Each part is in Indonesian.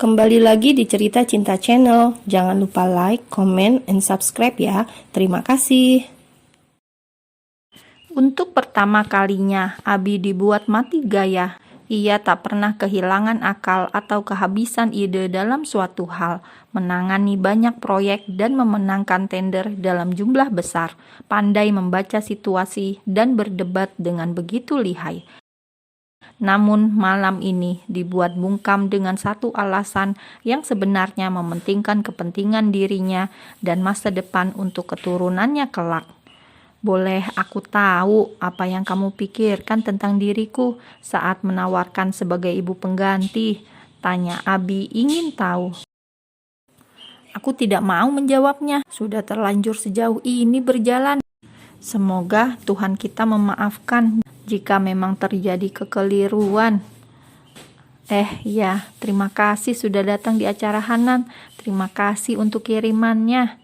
Kembali lagi di Cerita Cinta Channel. Jangan lupa like, comment, and subscribe ya. Terima kasih. Untuk pertama kalinya, Abi dibuat mati gaya. Ia tak pernah kehilangan akal atau kehabisan ide dalam suatu hal, menangani banyak proyek dan memenangkan tender dalam jumlah besar, pandai membaca situasi dan berdebat dengan begitu lihai. Namun malam ini dibuat bungkam dengan satu alasan yang sebenarnya mementingkan kepentingan dirinya dan masa depan untuk keturunannya kelak. Boleh aku tahu apa yang kamu pikirkan tentang diriku saat menawarkan sebagai ibu pengganti? Tanya Abi ingin tahu. Aku tidak mau menjawabnya, sudah terlanjur sejauh ini berjalan. Semoga Tuhan kita memaafkan jika memang terjadi kekeliruan. Ya, terima kasih sudah datang di acara Hanan. Terima kasih untuk kirimannya.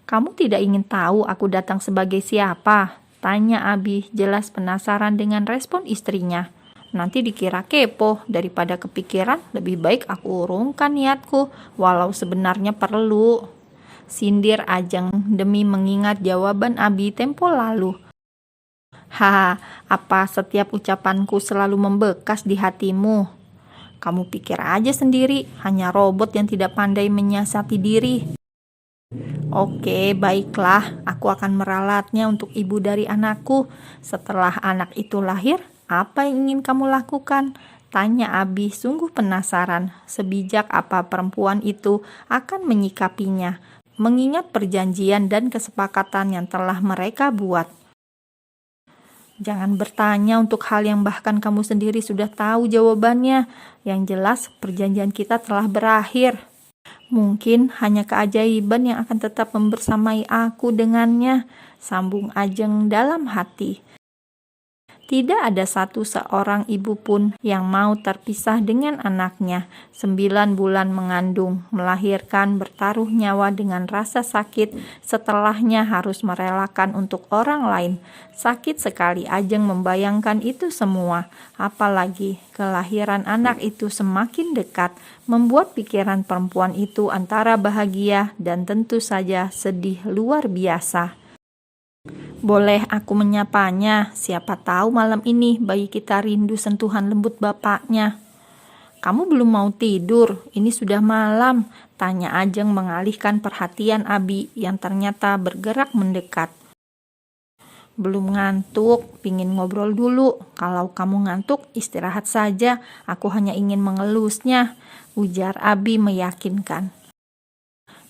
Kamu tidak ingin tahu aku datang sebagai siapa? Tanya Abi, jelas penasaran dengan respon istrinya. Nanti dikira kepo, daripada kepikiran, lebih baik aku urungkan niatku, walau sebenarnya perlu. Sindir Ajeng demi mengingat jawaban Abi tempo lalu. Haha, apa setiap ucapanku selalu membekas di hatimu? Kamu pikir aja sendiri, hanya robot yang tidak pandai menyiasati diri. Oke, baiklah, aku akan meralatnya untuk ibu dari anakku. Setelah anak itu lahir, apa yang ingin kamu lakukan? Tanya Abi sungguh penasaran, sebijak apa perempuan itu akan menyikapinya, mengingat perjanjian dan kesepakatan yang telah mereka buat. Jangan bertanya untuk hal yang bahkan kamu sendiri sudah tahu jawabannya. Yang jelas, perjanjian kita telah berakhir. Mungkin hanya keajaiban yang akan tetap membersamai aku dengannya, sambung Ajeng dalam hati. Tidak ada satu seorang ibu pun yang mau terpisah dengan anaknya. 9 bulan mengandung, melahirkan, bertaruh nyawa dengan rasa sakit, setelahnya harus merelakan untuk orang lain. Sakit sekali Ajeng membayangkan itu semua. Apalagi kelahiran anak itu semakin dekat, membuat pikiran perempuan itu antara bahagia dan tentu saja sedih luar biasa. Boleh aku menyapanya, siapa tahu malam ini bayi kita rindu sentuhan lembut bapaknya. Kamu belum mau tidur, ini sudah malam, tanya Ajeng mengalihkan perhatian Abi yang ternyata bergerak mendekat. Belum ngantuk, pingin ngobrol dulu. Kalau kamu ngantuk, istirahat saja, aku hanya ingin mengelusnya, ujar Abi meyakinkan.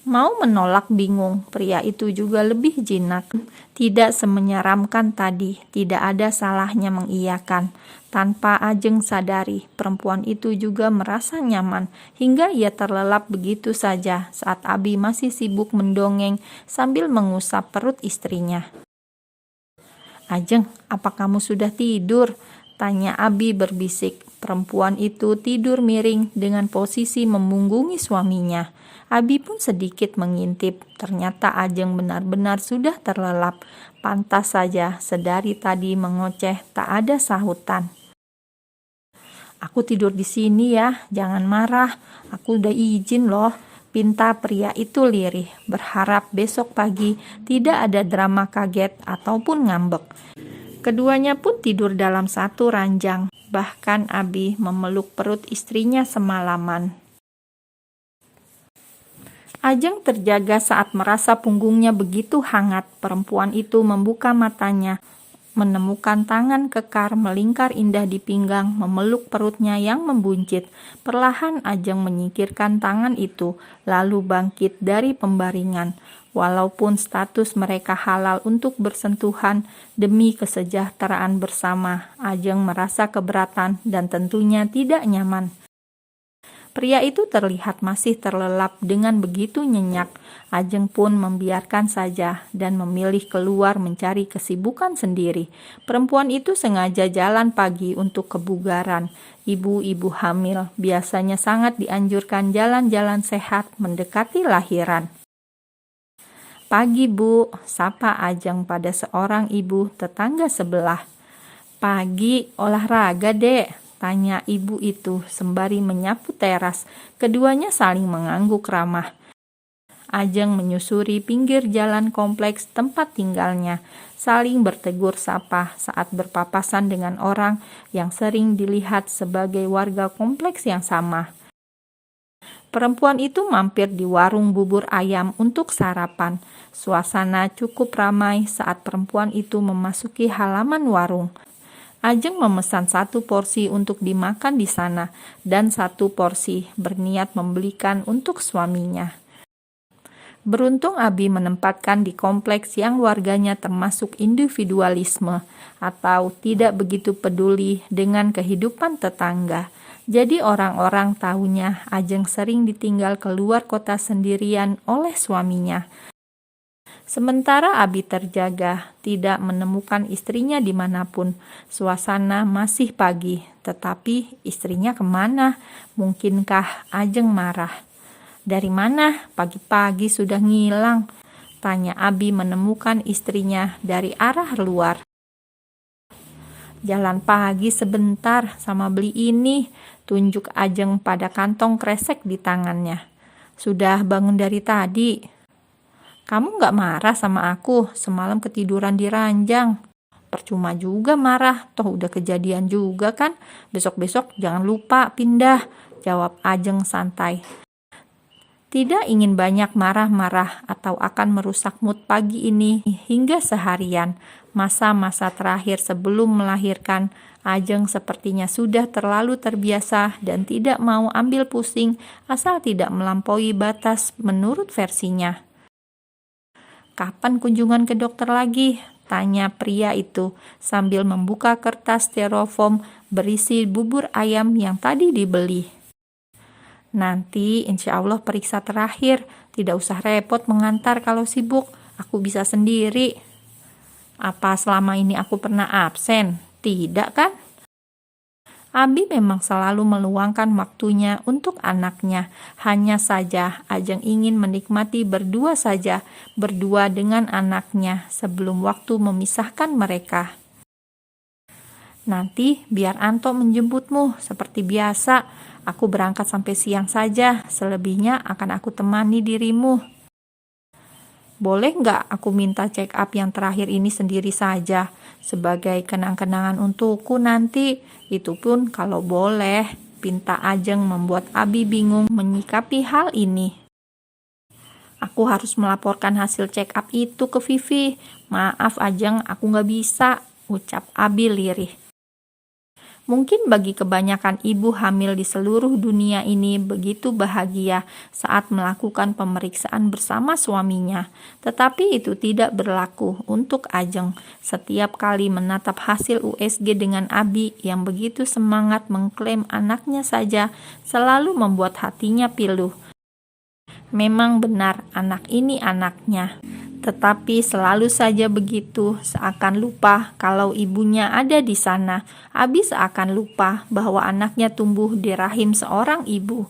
Mau menolak bingung, pria itu juga lebih jinak. Tidak semenyeramkan tadi, tidak ada salahnya mengiyakan. Tanpa Ajeng sadari, perempuan itu juga merasa nyaman, hingga ia terlelap begitu saja saat Abi masih sibuk mendongeng sambil mengusap perut istrinya. Ajeng, apa kamu sudah tidur? Tanya Abi berbisik. Perempuan itu tidur miring dengan posisi membungkungi suaminya. Abi pun sedikit mengintip, ternyata Ajeng benar-benar sudah terlelap. Pantas saja sedari tadi mengoceh tak ada sahutan. Aku tidur di sini ya, jangan marah. Aku udah izin loh. Pinta pria itu lirih, berharap besok pagi tidak ada drama kaget ataupun ngambek. Keduanya pun tidur dalam satu ranjang. Bahkan Abi memeluk perut istrinya semalaman. Ajeng terjaga saat merasa punggungnya begitu hangat. Perempuan itu membuka matanya, menemukan tangan kekar melingkar indah di pinggang, memeluk perutnya yang membuncit. Perlahan Ajeng menyingkirkan tangan itu, lalu bangkit dari pembaringan. Walaupun status mereka halal untuk bersentuhan demi kesejahteraan bersama, Ajeng merasa keberatan dan tentunya tidak nyaman. Pria itu terlihat masih terlelap dengan begitu nyenyak. Ajeng pun membiarkan saja dan memilih keluar mencari kesibukan sendiri. Perempuan itu sengaja jalan pagi untuk kebugaran. Ibu-ibu hamil biasanya sangat dianjurkan jalan-jalan sehat mendekati lahiran. Pagi Bu, sapa Ajeng pada seorang ibu tetangga sebelah. Pagi olahraga Dek, Tanya ibu itu sembari menyapu teras. Keduanya saling mengangguk ramah. Ajeng menyusuri pinggir jalan kompleks tempat tinggalnya, saling bertegur sapa saat berpapasan dengan orang yang sering dilihat sebagai warga kompleks yang sama. Perempuan itu mampir di warung bubur ayam untuk sarapan. Suasana cukup ramai saat perempuan itu memasuki halaman warung. Ajeng memesan 1 porsi untuk dimakan di sana dan 1 porsi berniat membelikan untuk suaminya. Beruntung Abi menempatkan di kompleks yang warganya termasuk individualisme atau tidak begitu peduli dengan kehidupan tetangga. Jadi orang-orang tahunya Ajeng sering ditinggal keluar kota sendirian oleh suaminya. Sementara Abi terjaga, tidak menemukan istrinya dimanapun. Suasana masih pagi, tetapi istrinya kemana? Mungkinkah Ajeng marah? Dari mana? Pagi-pagi sudah ngilang. Tanya Abi menemukan istrinya dari arah luar. Jalan pagi sebentar sama beli ini, tunjuk Ajeng pada kantong kresek di tangannya. Sudah bangun dari tadi. Kamu gak marah sama aku? Semalam ketiduran di ranjang. Percuma juga marah, toh udah kejadian juga kan. Besok-besok jangan lupa pindah, jawab Ajeng santai. Tidak ingin banyak marah-marah atau akan merusak mood pagi ini hingga seharian. Masa-masa terakhir sebelum melahirkan, Ajeng sepertinya sudah terlalu terbiasa dan tidak mau ambil pusing asal tidak melampaui batas menurut versinya. Kapan kunjungan ke dokter lagi? Tanya pria itu sambil membuka kertas styrofoam berisi bubur ayam yang tadi dibeli. Nanti insya Allah periksa terakhir, tidak usah repot mengantar kalau sibuk, aku bisa sendiri. Apa selama ini aku pernah absen? Tidak kan? Abi memang selalu meluangkan waktunya untuk anaknya. Hanya saja Ajeng ingin menikmati berdua saja, berdua dengan anaknya sebelum waktu memisahkan mereka. Nanti biar Anto menjemputmu seperti biasa. Aku berangkat sampai siang saja, selebihnya akan aku temani dirimu. Boleh nggak aku minta check up yang terakhir ini sendiri saja, sebagai kenang-kenangan untukku nanti? Itu pun kalau boleh, pinta Ajeng membuat Abi bingung menyikapi hal ini. Aku harus melaporkan hasil check up itu ke Vivi. Maaf Ajeng, aku nggak bisa, ucap Abi lirih. Mungkin bagi kebanyakan ibu hamil di seluruh dunia ini begitu bahagia saat melakukan pemeriksaan bersama suaminya. Tetapi itu tidak berlaku untuk Ajeng. Setiap kali menatap hasil USG dengan Abi yang begitu semangat mengklaim anaknya saja selalu membuat hatinya pilu. Memang benar anak ini anaknya. Tetapi selalu saja begitu, seakan lupa kalau ibunya ada di sana. Abi seakan lupa bahwa anaknya tumbuh di rahim seorang ibu.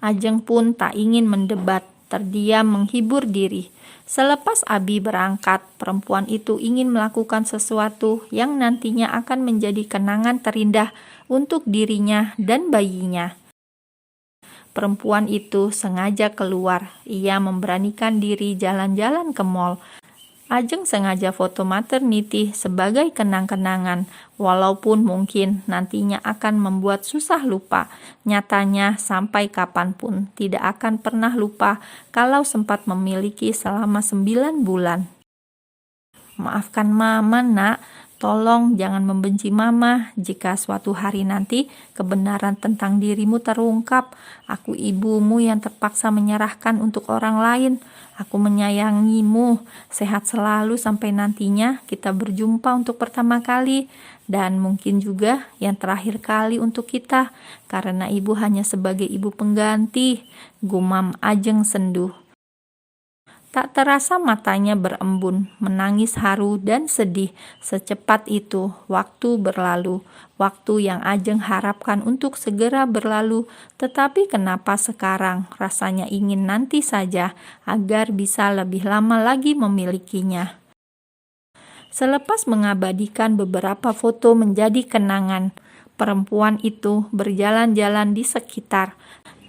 Ajeng pun tak ingin mendebat, terdiam menghibur diri. Selepas Abi berangkat, perempuan itu ingin melakukan sesuatu yang nantinya akan menjadi kenangan terindah untuk dirinya dan bayinya. Perempuan itu sengaja keluar. Ia memberanikan diri jalan-jalan ke mall. Ajeng sengaja foto maternity sebagai kenang-kenangan, walaupun mungkin nantinya akan membuat susah lupa. Nyatanya sampai kapanpun tidak akan pernah lupa kalau sempat memiliki selama 9 bulan. Maafkan Mama, Nak. Tolong jangan membenci Mama jika suatu hari nanti kebenaran tentang dirimu terungkap. Aku ibumu yang terpaksa menyerahkan untuk orang lain. Aku menyayangimu. Sehat selalu sampai nantinya kita berjumpa untuk pertama kali. Dan mungkin juga yang terakhir kali untuk kita. Karena ibu hanya sebagai ibu pengganti. Gumam Ajeng sendu. Tak terasa matanya berembun, menangis haru dan sedih. Secepat itu, waktu berlalu. Waktu yang Ajeng harapkan untuk segera berlalu, tetapi kenapa sekarang rasanya ingin nanti saja agar bisa lebih lama lagi memilikinya. Selepas mengabadikan beberapa foto menjadi kenangan, Perempuan itu berjalan-jalan di sekitar.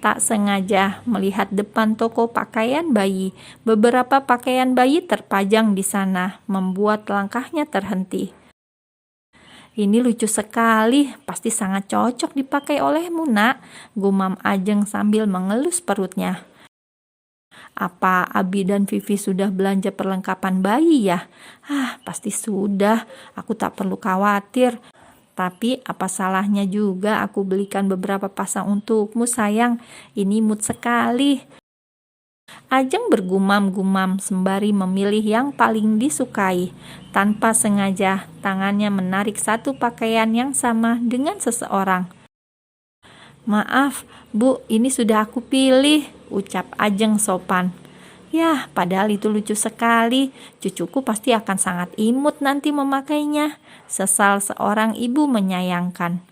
Tak sengaja melihat depan toko pakaian bayi. Beberapa pakaian bayi terpajang di sana, membuat langkahnya terhenti. Ini lucu sekali, pasti sangat cocok dipakai olehmu, Nak, gumam Ajeng sambil mengelus perutnya. Apa Abi dan Vivi sudah belanja perlengkapan bayi ya? Pasti sudah, aku tak perlu khawatir. Tapi apa salahnya juga aku belikan beberapa pasang untukmu, sayang. Ini imut sekali. Ajeng bergumam-gumam sembari memilih yang paling disukai. Tanpa sengaja, tangannya menarik satu pakaian yang sama dengan seseorang. Maaf, Bu, ini sudah aku pilih, ucap Ajeng sopan. Ya, padahal itu lucu sekali. Cucuku pasti akan sangat imut nanti memakainya. Sesal seorang ibu menyayangkan.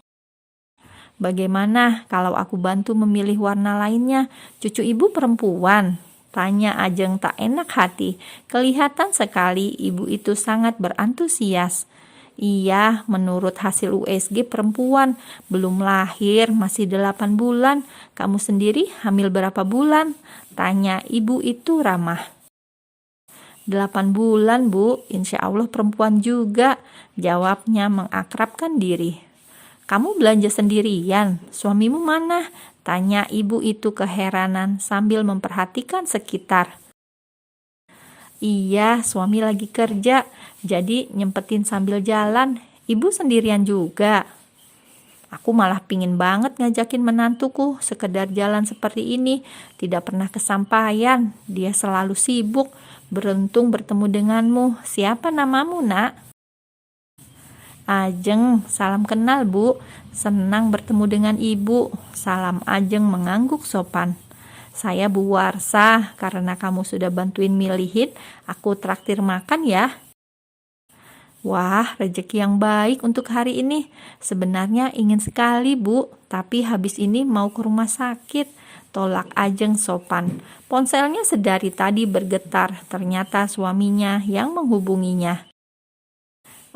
Bagaimana kalau aku bantu memilih warna lainnya? Cucu ibu perempuan, tanya Ajeng tak enak hati. Kelihatan sekali ibu itu sangat berantusias. Iya, menurut hasil USG perempuan, belum lahir, masih 8 bulan. Kamu sendiri hamil berapa bulan? Tanya ibu itu ramah. 8 bulan, Bu, insya Allah perempuan juga, jawabnya mengakrabkan diri. Kamu belanja sendirian, suamimu mana? Tanya ibu itu keheranan sambil memperhatikan sekitar. Iya, suami lagi kerja, jadi nyempetin sambil jalan. Ibu sendirian juga. Aku malah pingin banget ngajakin menantuku sekedar jalan seperti ini. Tidak pernah kesampaian, dia selalu sibuk. Beruntung bertemu denganmu. Siapa namamu, Nak? Ajeng, salam kenal, Bu. Senang bertemu dengan Ibu. Salam Ajeng mengangguk sopan. Saya Bu Warsa, karena kamu sudah bantuin milihin, aku traktir makan ya. Wah, rezeki yang baik untuk hari ini. Sebenarnya ingin sekali, Bu, tapi habis ini mau ke rumah sakit. Tolak Ajeng sopan. Ponselnya sedari tadi bergetar, ternyata suaminya yang menghubunginya.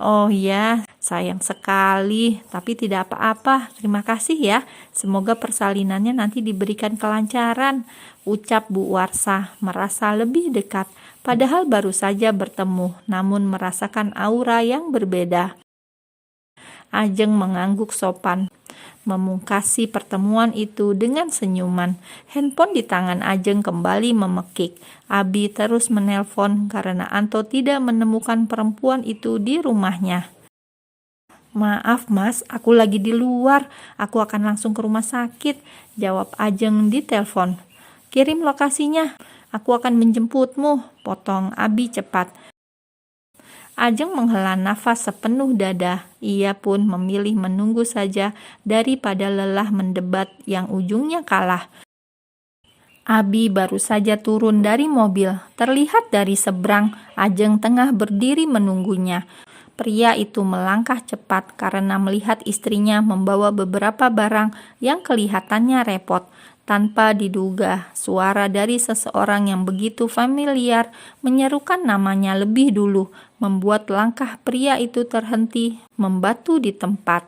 Oh ya, sayang sekali, tapi tidak apa-apa. Terima kasih ya. Semoga persalinannya nanti diberikan kelancaran, ucap Bu Warsa, merasa lebih dekat. Padahal baru saja bertemu, namun merasakan aura yang berbeda. Ajeng mengangguk sopan, memungkasi pertemuan itu dengan senyuman. Handphone di tangan Ajeng kembali memekik. Abi terus menelpon karena Anto tidak menemukan perempuan itu di rumahnya. Maaf Mas, aku lagi di luar. Aku akan langsung ke rumah sakit, jawab Ajeng di telepon. Kirim lokasinya, aku akan menjemputmu, potong Abi cepat. Ajeng menghela nafas sepenuh dada. Ia pun memilih menunggu saja daripada lelah mendebat yang ujungnya kalah. Abi baru saja turun dari mobil. Terlihat dari seberang, Ajeng tengah berdiri menunggunya. Pria itu melangkah cepat karena melihat istrinya membawa beberapa barang yang kelihatannya repot. Tanpa diduga, suara dari seseorang yang begitu familiar menyerukan namanya lebih dulu, membuat langkah pria itu terhenti, membatu di tempat.